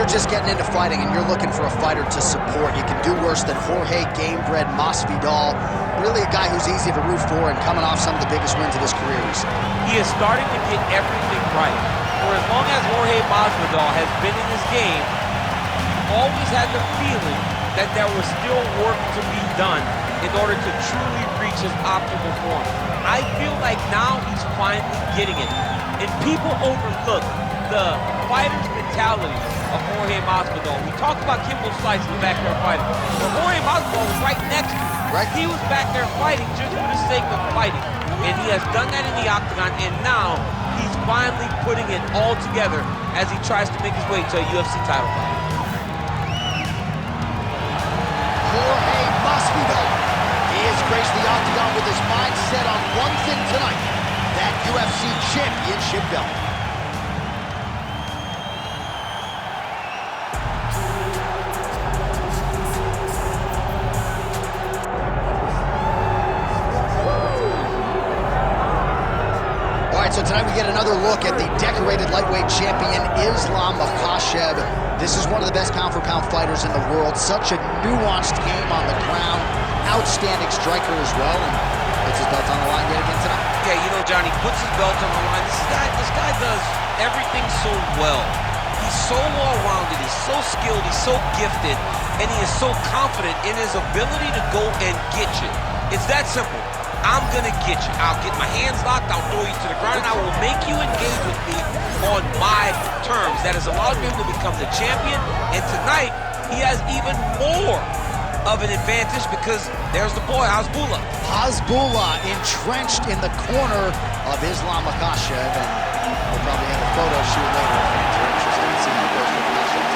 just getting into fighting and you're looking for a fighter to support, you can do worse than Jorge "Gamebred" Masvidal. Really a guy who's easy to root for and coming off some of the biggest wins of his career recently. He is starting to get everything right. For as long as Jorge Masvidal has been in this game, always had the feeling that there was still work to be done in order to truly reach his optimal form. I feel like now he's finally getting it. And people overlook the fighter's mentality of Jorge Masvidal. We talked about Kimbo Slice in the back there fighting. But Jorge Masvidal was right next to him. Right. He was back there fighting just for the sake of fighting. And he has done that in the octagon, and now he's finally putting it all together as he tries to make his way to a UFC title fight. Jorge Masvidal. He has graced the octagon with his mind set on one thing tonight, that UFC championship belt. So tonight we get another look at the decorated lightweight champion, Islam Makhachev. This is one of the best pound-for-pound fighters in the world. Such a nuanced game on the ground. Outstanding striker as well. And puts his belt on the line yet again tonight. Yeah, you know, Johnny, puts his belt on the line. This guy does everything so well. He's so well-rounded. He's so skilled. He's so gifted. And he is so confident in his ability to go and get you. It's that simple. I'm gonna get you. I'll get my hands locked, I'll throw you to the ground, and I will make you engage with me on my terms. That has allowed him to become the champion, and tonight, he has even more of an advantage because there's the boy, Hasbulla. Hasbulla entrenched in the corner of Islam Makhachev, and we'll probably have a photo shoot later if fans are interested in seeing the goes for Makhachev.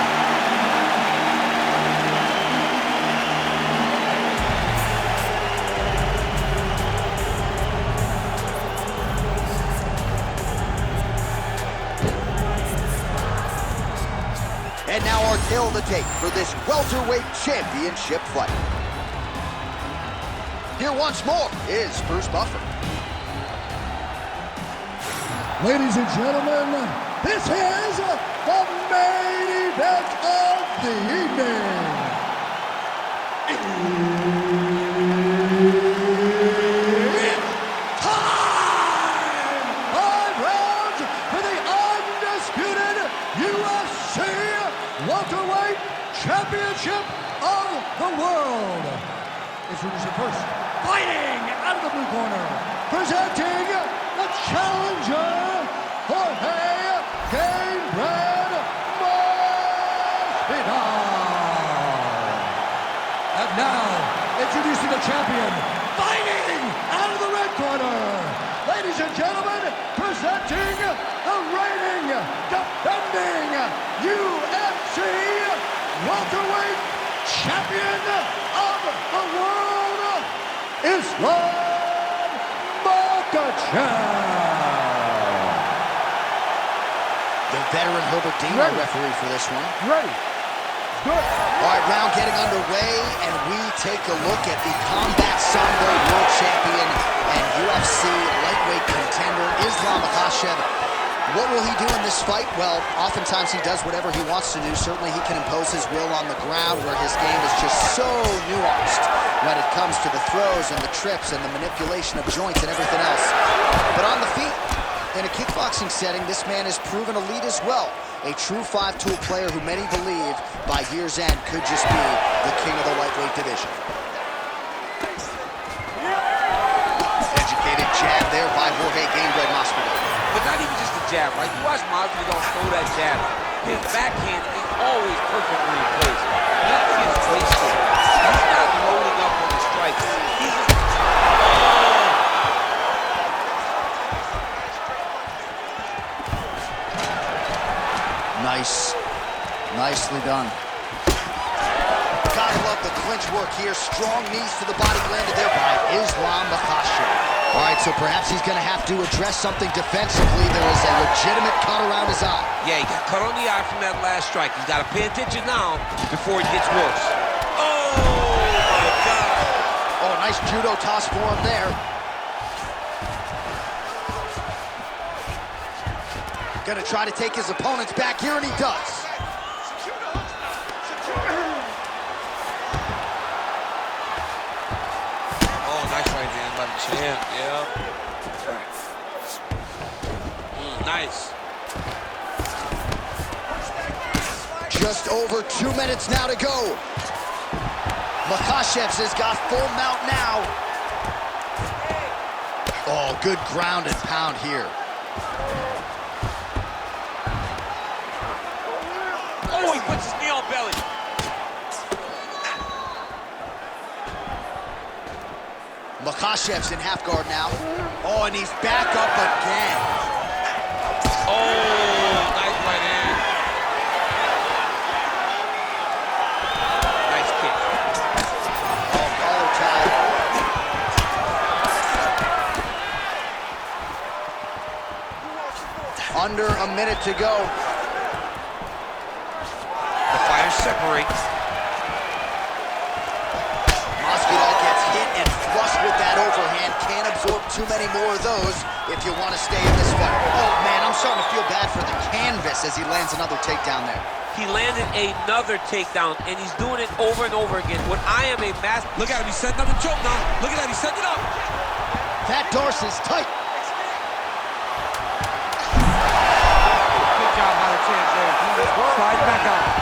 And now our tale of the tape for this welterweight championship fight. Here once more is Bruce Buffer. Ladies and gentlemen, this is the main event of the evening. It's time! 5 rounds for the undisputed UFC welterweight championship of the world. Introducing first, fighting out of the blue corner, presenting the challenger, Jorge "Gamebred" Masvidal. And now, introducing the champion, fighting out of the red corner, ladies and gentlemen, presenting the reigning, defending UFC welterweight champion of the world, Islam Makhachev. The veteran Herbert Dean, our referee for this one. Ready. Good. All right, round getting underway, and we take a look at the Combat Sambo world champion and UFC lightweight contender, Islam Makhachev. What will he do in this fight? Well, oftentimes he does whatever he wants to do. Certainly he can impose his will on the ground, where his game is just so nuanced when it comes to the throws and the trips and the manipulation of joints and everything else. But on the feet, in a kickboxing setting, this man has proven elite as well. A true 5-tool player who many believe by year's end could just be the king of the lightweight division. Educated jab there by Jorge "Gamebred" Masvidal. But not even just the jab, right? You watch Masvidal throw that jab. His backhand is always perfectly in place. Nothing is wasted. He's not loading up on the strikes. He's just... Nice. Nicely done. Gotta love the clinch work here. Strong knees to the body landed there by Islam Makhachev. All right, so perhaps he's going to have to address something defensively. There is a legitimate cut around his eye. Yeah, he got cut on the eye from that last strike. He's got to pay attention now before it gets worse. Oh, my God. Oh, nice judo toss for him there. Gonna try to take his opponents back here, and he does. champ, yeah. Nice. Just over 2 minutes now to go. Makhachev has got full mount now. Oh, good ground and pound here. Oh, he puts his knee on belly. Makhachev's in half guard now. Oh, and he's back up again. Oh, nice right hand. Nice kick. Oh, collar tie. Under a minute to go. The fighters separate. Masvidal gets hit and flushed with that overhand. Can't absorb too many more of those if you want to stay in this fight. Oh, man, I'm starting to feel bad for the canvas as he lands another takedown there. He landed another takedown, and he's doing it over and over again. When I am a master... Look at him, he's setting up the choke now. Look at that, he's setting it up. That Darcy's tight. Good job by the champ there. Slide back out.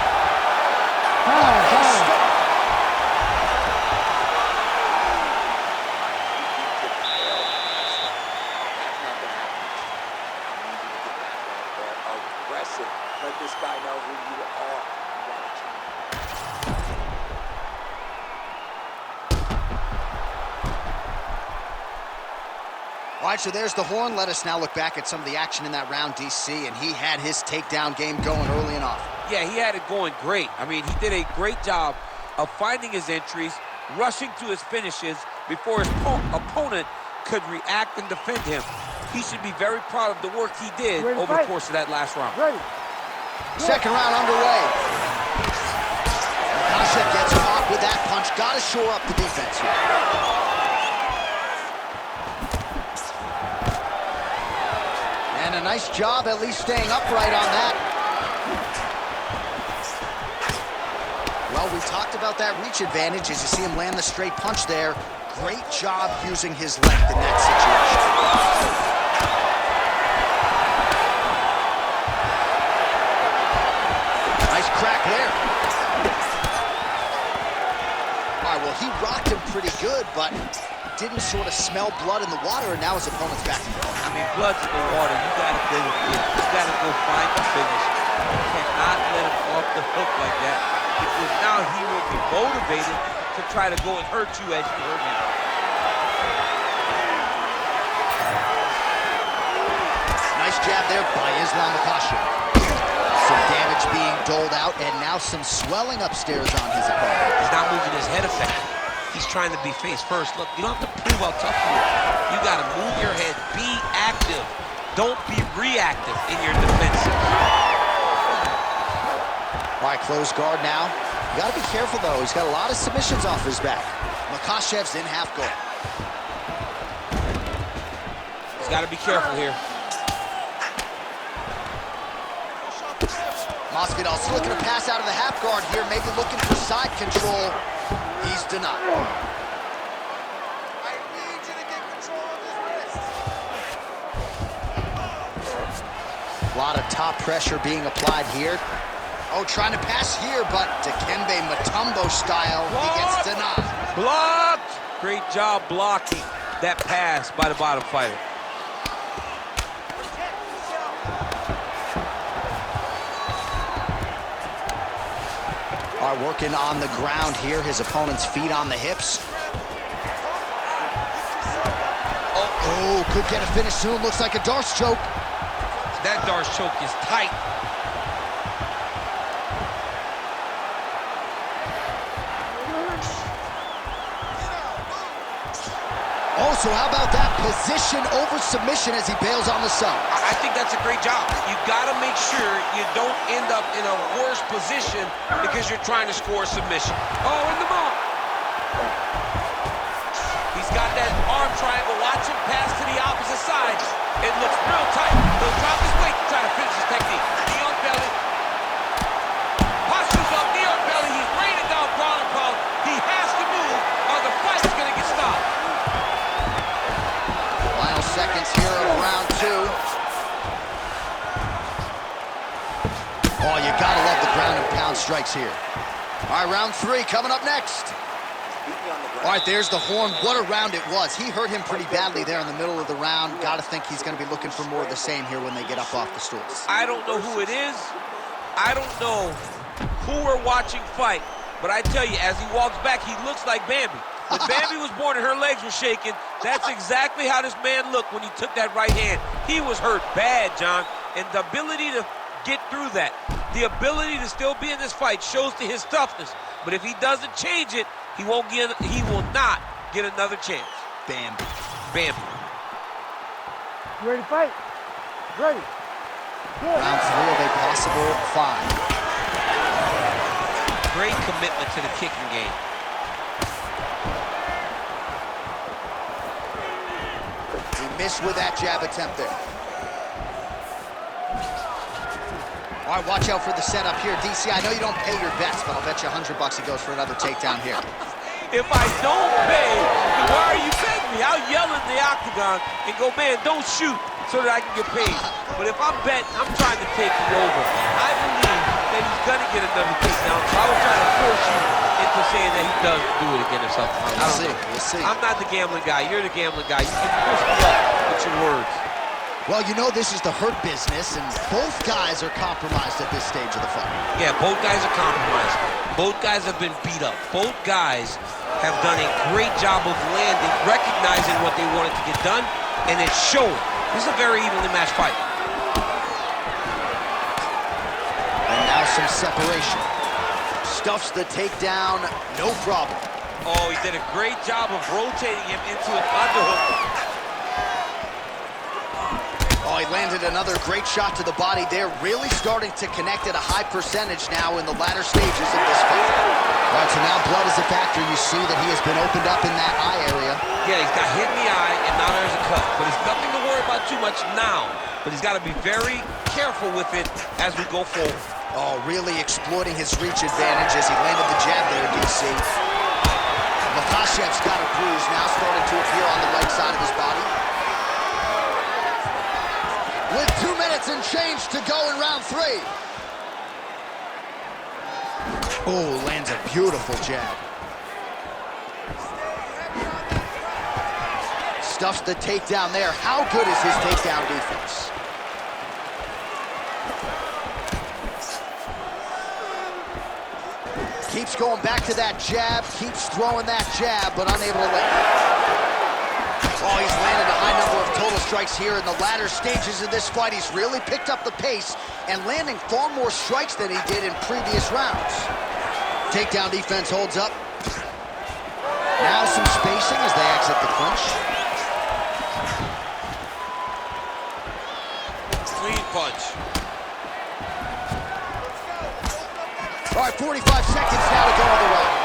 Let this guy know who you are. All right, so there's the horn. Let us now look back at some of the action in that round, DC, and he had his takedown game going early and often. Yeah, he had it going great. I mean, he did a great job of finding his entries, rushing to his finishes before his opponent could react and defend him. He should be very proud of the work he did over the course of that last round. Second round underway. Makhachev gets caught with that punch. Got to shore up the defense here. And a nice job at least staying upright on that. Well, we talked about that reach advantage as you see him land the straight punch there. Great job using his length in that situation. Nice crack there. All right, well, he rocked him pretty good, but didn't sort of smell blood in the water, and now his opponent's back. I mean, blood's in the water. You got to go with it. You got to go find the finish. You cannot let him off the hook like that, because now he will be motivated to try to go and hurt you as you hurt him. Nice jab there by Makhachev. Some damage being doled out, and now some swelling upstairs on his opponent. He's not moving his head effectively. He's trying to be face first. Look, you don't have to prove how tough you are. You got to move your head. Be active. Don't be reactive in your defense. All right, close guard now. You got to be careful, though. He's got a lot of submissions off his back. Makhachev's in half guard. He's got to be careful here. Masvidal's looking to pass out of the half guard here, maybe looking for side control. He's denied. I need you to get control of his wrist. A lot of top pressure being applied here. Oh, trying to pass here, but Dikembe Mutombo style, he gets denied. Blocked! Great job blocking that pass by the bottom fighter. Are working on the ground here. His opponent's feet on the hips. Oh, could get a finish soon. Looks like a Darce choke. That Darce choke is tight. Oh, so how about that position over submission as he bails on the sub? I think that's a great job. You gotta make sure you don't end up in a worse position because you're trying to score a submission. Oh, in the mount. He's got that arm triangle. Watch him pass to the opposite side. It looks real tight. He'll drop his weight to try to finish his technique. Knee on belly. Postures up, knee on belly. He's raining down ground and pound. He has to move or the fight is gonna get stopped. seconds here of round 2. Oh, you gotta love the ground and pound strikes here. All right, round 3 coming up next. All right, there's the horn. What a round it was. He hurt him pretty badly there in the middle of the round. Got to think he's going to be looking for more of the same here when they get up off the stools. I don't know who it is. I don't know who we're watching fight. But I tell you, as he walks back, he looks like Bambi. When Bambi was born and her legs were shaking, that's exactly how this man looked when he took that right hand. He was hurt bad, John. And the ability to get through that, the ability to still be in this fight shows to his toughness. But if he doesn't change it, he will not get another chance. Bambi. Bambi. You ready to fight? Ready. Good. Round 3 of a possible 5. Great commitment to the kicking game. He missed with that jab attempt there. All right, watch out for the setup here. DC, I know you don't pay your bets, but I'll bet you $100 he goes for another takedown here. If I don't pay, then why are you betting me? I'll yell in the octagon and go, man, don't shoot, so that I can get paid. But if I'm betting, I'm trying to take you over. I believe that he's gonna get another takedown, so I was trying to force you into saying that he does do it again or something. We'll see. I'm not the gambling guy. You're the gambling guy. You can push me up with your words. Well, you know this is the hurt business, and both guys are compromised at this stage of the fight. Yeah, both guys are compromised. Both guys have been beat up. Both guys have done a great job of landing, recognizing what they wanted to get done, and it's showing. This is a very evenly matched fight. And now some separation. Stuffs the takedown, no problem. Oh, he did a great job of rotating him into an underhook. Oh, he landed another great shot to the body there, really starting to connect at a high percentage now in the latter stages of this fight. All right, so now blood is a factor. You see that he has been opened up in that eye area. Yeah, he's got hit in the eye, and now there's a cut. But it's nothing to worry about too much now. But he's got to be very careful with it as we go forward. Oh, really exploiting his reach advantage as he landed the jab there, DC. Makhachev's got a bruise now starting to appear on the right side of his body. With 2 minutes and change to go in round 3. Oh, lands a beautiful jab. Stuffs the takedown there. How good is his takedown defense? Keeps going back to that jab, keeps throwing that jab, but unable to land. Oh, he's landed a high number of total strikes here in the latter stages of this fight. He's really picked up the pace and landing far more strikes than he did in previous rounds. Takedown defense holds up. Now some spacing as they exit the clinch. Clean punch. All right, 45 seconds now to go on the round.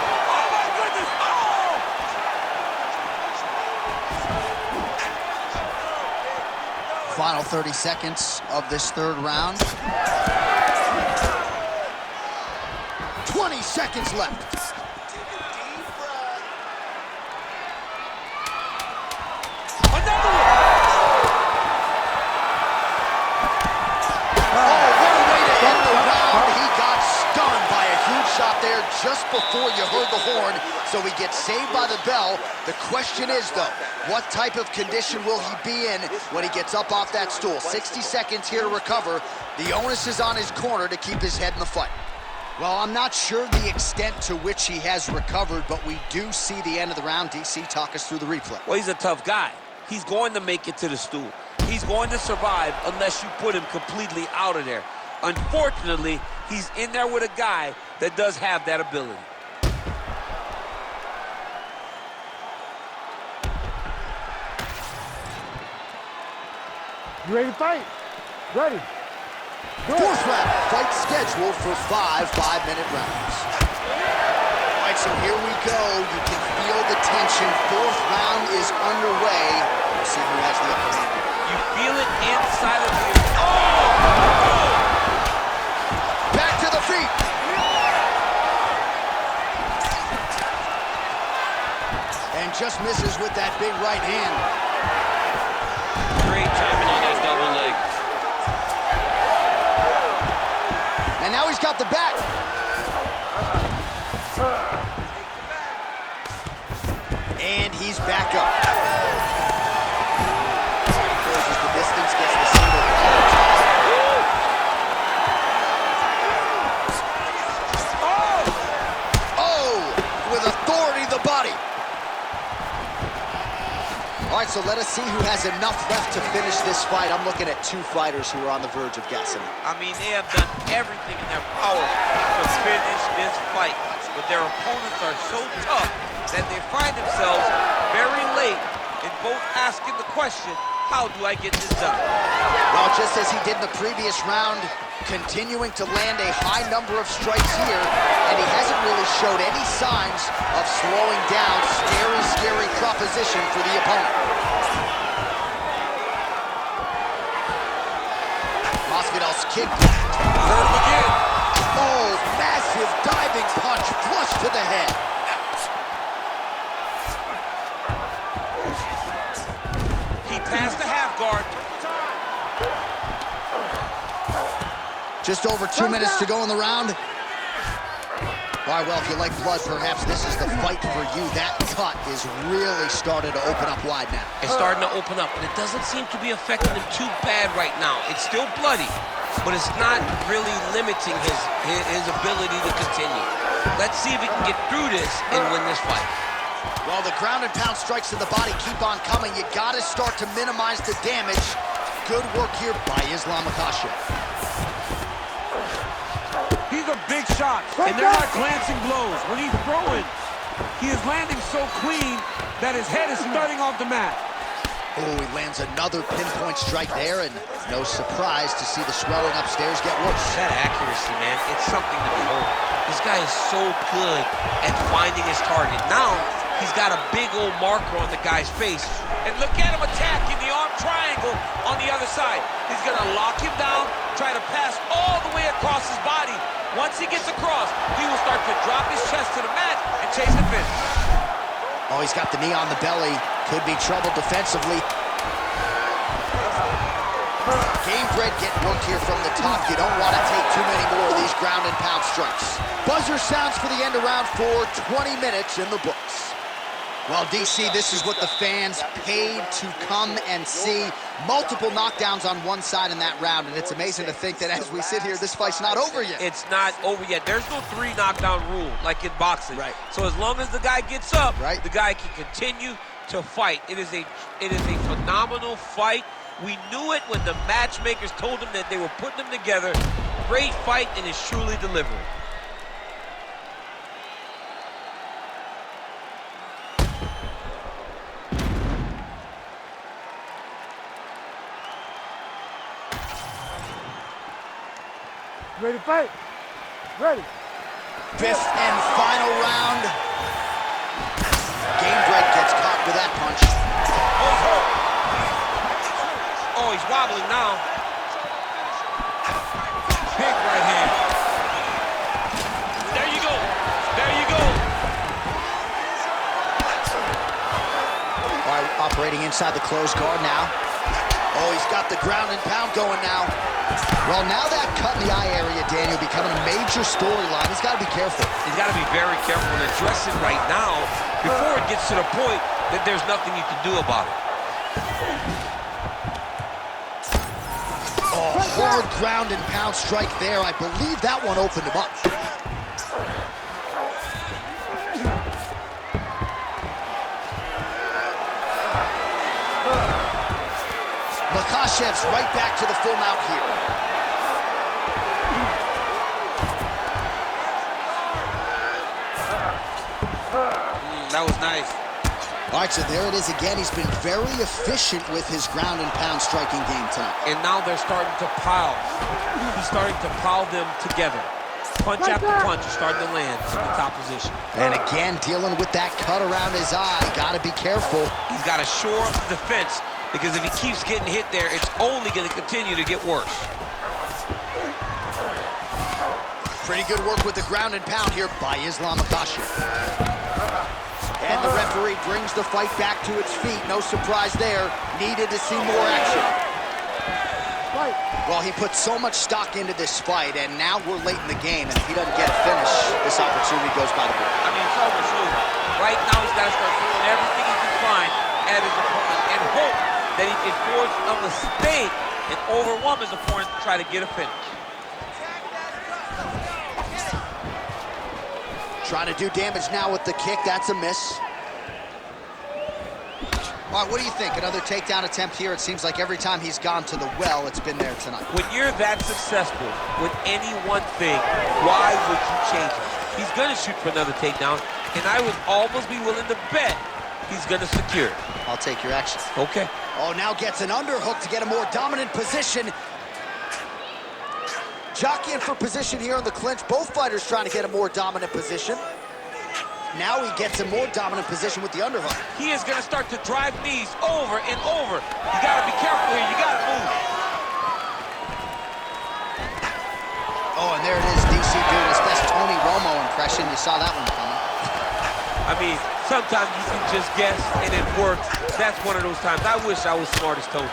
Final 30 seconds of this 3rd round. 20 seconds left. Another one! Oh, what a way to end the round. He got stunned by a huge shot there just before you heard the horn, so he gets saved by the bell. The question is, though, what type of condition will he be in when he gets up off that stool? 60 seconds here to recover. The onus is on his corner to keep his head in the fight. Well, I'm not sure the extent to which he has recovered, but we do see the end of the round. DC, talk us through the replay. Well, he's a tough guy. He's going to make it to the stool. He's going to survive unless you put him completely out of there. Unfortunately, he's in there with a guy that does have that ability. You ready to fight? Ready. Good. 4th round, fight scheduled for 5 5-minute rounds. All right, so here we go. You can feel the tension. 4th round is underway. We'll see who has the upper hand. You feel it inside of you. Back to the feet. And just misses with that big right hand. Great timing on that double leg. And now he's got the back. And he's back up. Closes the distance, gets the single. Oh, with authority the body. All right, so let us see who has enough left to finish this fight. I'm looking at two fighters who are on the verge of gassing. I mean, they have done everything in their power to finish this fight. But their opponents are so tough that they find themselves very late in both asking the question, how do I get this done? Well, just as he did in the previous round, continuing to land a high number of strikes here, and he hasn't really showed any signs of slowing down. Scary, scary proposition for the opponent. Masvidal's kick. Heard him again. Oh, massive diving punch, flush to the head. He passed the half guard. Just over 2 minutes to go in the round. All right, well, if you like blood, perhaps this is the fight for you. That cut is really starting to open up wide now. It's starting to open up, but it doesn't seem to be affecting him too bad right now. It's still bloody, but it's not really limiting his ability to continue. Let's see if he can get through this and win this fight. Well, the ground and pound strikes in the body keep on coming. You got to start to minimize the damage. Good work here by Islam Makhachev. These are big shots, and they're not glancing blows. When he's throwing, he is landing so clean that his head is starting off the mat. Oh, he lands another pinpoint strike there, and no surprise to see the swelling upstairs get worse. That accuracy, man, it's something to behold. This guy is so good at finding his target. Now, he's got a big old marker on the guy's face. And look at him attacking the arm triangle on the other side. He's gonna lock him down, try to pass all the way across his body. Once he gets across, he will start to drop his chest to the mat and chase the finish. Oh, he's got the knee on the belly. Could be trouble defensively. Game bred getting worked here from the top. You don't want to take too many more of these ground and pound strikes. Buzzer sounds for the end of round 4, 20 minutes in the books. Well, DC, this is what the fans paid to come and see. Multiple knockdowns on one side in that round, and it's amazing to think that as we sit here, this fight's not over yet. It's not over yet. There's no 3 knockdown rule like in boxing. Right. So as long as the guy gets up, right, the guy can continue to fight. It is a phenomenal fight. We knew it when the matchmakers told him that they were putting them together. Great fight, and it's truly delivering. Ready to fight? Ready. Fifth and final round. Game break gets caught with that punch. Oh, he's wobbling now. Big right hand. There you go. There you go. All right, operating inside the closed guard now. Oh, he's got the ground and pound going now. Well, now that cut in the eye area, Daniel, becoming a major storyline. He's got to be careful. He's got to be very careful and address it right now before it gets to the point that there's nothing you can do about it. Oh, hard ground and pound strike there. I believe that one opened him up. Makhachev's right back to the full mount here. That was nice. All right, so there it is again. He's been very efficient with his ground and pound striking game tonight. And now they're starting to pile. He's starting to pile them together. Punch after punch is starting to land from the top position. And again, dealing with that cut around his eye. Got to be careful. He's got to shore up the defense, because if he keeps getting hit there, it's only going to continue to get worse. Pretty good work with the ground and pound here by Islam Makhachev. And the referee brings the fight back to its feet. No surprise there. Needed to see more action. Well, he put so much stock into this fight, and now we're late in the game, and if he doesn't get a finish, this opportunity goes by the board. I mean, it's almost over. Right now, he's got to start throwing everything he can find at his opponent and hope that he can force a mistake and overwhelm his opponent to try to get a finish. Trying to do damage now with the kick. That's a miss. All right, what do you think? Another takedown attempt here. It seems like every time he's gone to the well, it's been there tonight. When you're that successful with any one thing, why would you change it? He's going to shoot for another takedown, and I would almost be willing to bet he's going to secure it. I'll take your action. Okay. Oh, now gets an underhook to get a more dominant position. Jockeying for position here in the clinch. Both fighters trying to get a more dominant position. Now he gets a more dominant position with the underhook. He is going to start to drive knees over and over. You got to be careful here. You got to move. Oh, and there it is, DC doing his best Tony Romo impression. You saw that one coming. I mean, sometimes you can just guess and it works. That's one of those times. I wish I was smart as Tony.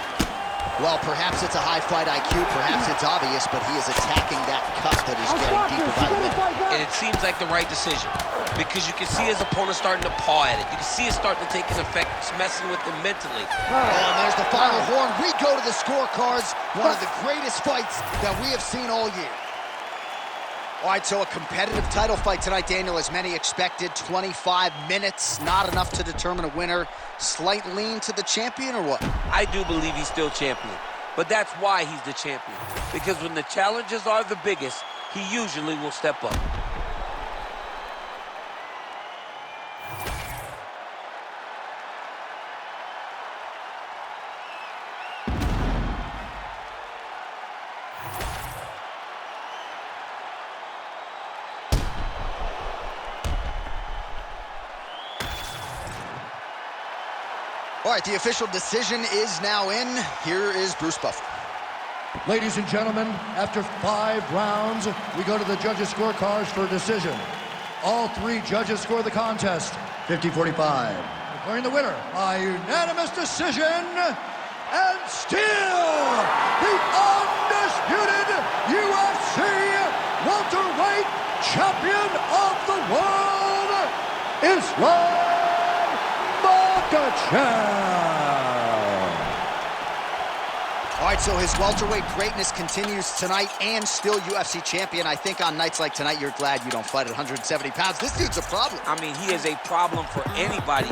Well, perhaps it's a high fight IQ, perhaps it's obvious, but he is attacking that cut that is getting deeper by the minute. And it seems like the right decision because you can see his opponent starting to paw at it. You can see it starting to take his effect. It's messing with him mentally. Oh, and there's the final horn. We go to the scorecards. One of the greatest fights that we have seen all year. All right, so a competitive title fight tonight, Daniel, as many expected. 25 minutes, not enough to determine a winner. Slight lean to the champion, or what? I do believe he's still champion, but that's why he's the champion. Because when the challenges are the biggest, he usually will step up. All right, the official decision is now in. Here is Bruce Buffer. Ladies and gentlemen, after 5 rounds, we go to the judges' scorecards for a decision. All 3 judges score the contest, 50-45. Declaring the winner by unanimous decision, and still the undisputed UFC welterweight champion of the world, Islam Makhachev. All right, so his welterweight greatness continues tonight and still UFC champion. I think on nights like tonight, you're glad you don't fight at 170 pounds. This dude's a problem. I mean, he is a problem for anybody.